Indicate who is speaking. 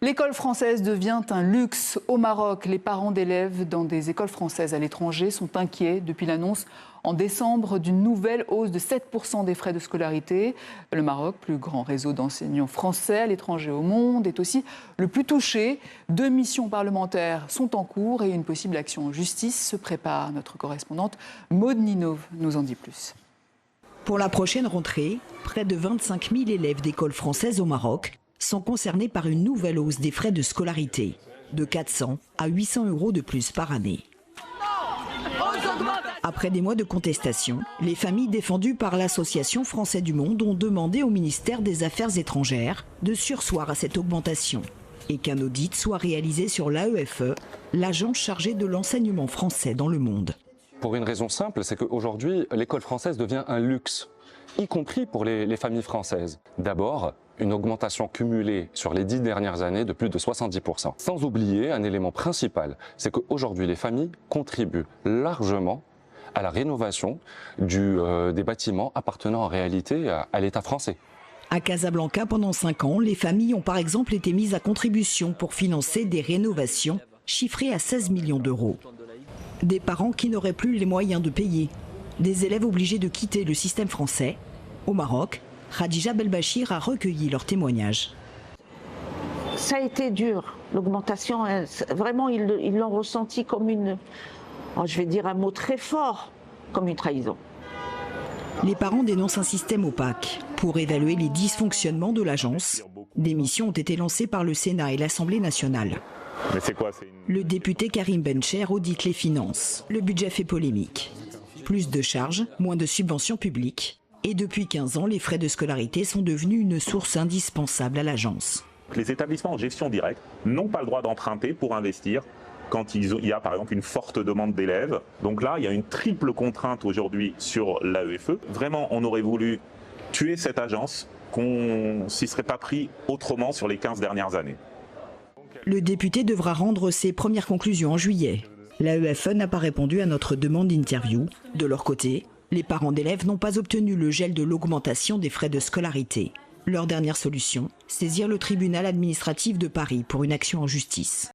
Speaker 1: L'école française devient un luxe. Au Maroc, les parents d'élèves dans des écoles françaises à l'étranger sont inquiets depuis l'annonce en décembre d'une nouvelle hausse de 7% des frais de scolarité. Le Maroc, plus grand réseau d'enseignants français à l'étranger au monde, est aussi le plus touché. 2 missions parlementaires sont en cours et une possible action en justice se prépare. Notre correspondante Maude Ninov nous en dit plus.
Speaker 2: Pour la prochaine rentrée, près de 25 000 élèves d'écoles françaises au Maroc sont concernés par une nouvelle hausse des frais de scolarité, de 400 à 800 € de plus par année. Après des mois de contestation, les familles défendues par l'Association Français du Monde ont demandé au ministère des Affaires étrangères de surseoir à cette augmentation et qu'un audit soit réalisé sur l'AEFE, l'agence chargée de l'enseignement français dans le monde.
Speaker 3: Pour une raison simple, c'est qu'aujourd'hui, l'école française devient un luxe, y compris pour les familles françaises. D'abord, une augmentation cumulée sur les 10 dernières années de plus de 70%. Sans oublier un élément principal, c'est qu'aujourd'hui les familles contribuent largement à la rénovation des bâtiments appartenant en réalité à l'État français.
Speaker 2: À Casablanca, pendant 5 ans, les familles ont par exemple été mises à contribution pour financer des rénovations chiffrées à 16 millions d'euros. Des parents qui n'auraient plus les moyens de payer, des élèves obligés de quitter le système français. Au Maroc, Khadija Belbachir a recueilli leurs témoignages.
Speaker 4: Ça a été dur, l'augmentation. Vraiment, ils l'ont ressenti comme je vais dire un mot très fort, comme une trahison.
Speaker 2: Les parents dénoncent un système opaque. Pour évaluer les dysfonctionnements de l'agence, des missions ont été lancées par le Sénat et l'Assemblée nationale.
Speaker 5: Mais c'est quoi,
Speaker 2: Le député Karim Bencher audite les finances. Le budget fait polémique. Plus de charges, moins de subventions publiques. Et depuis 15 ans, les frais de scolarité sont devenus une source indispensable à l'agence.
Speaker 5: Les établissements en gestion directe n'ont pas le droit d'emprunter pour investir quand il y a par exemple une forte demande d'élèves. Donc là, il y a une triple contrainte aujourd'hui sur l'AEFE. Vraiment, on aurait voulu tuer cette agence, qu'on s'y serait pas pris autrement sur les 15 dernières années.
Speaker 2: Le député devra rendre ses premières conclusions en juillet. L'AEFE n'a pas répondu à notre demande d'interview. De leur côté, les parents d'élèves n'ont pas obtenu le gel de l'augmentation des frais de scolarité. Leur dernière solution, saisir le tribunal administratif de Paris pour une action en justice.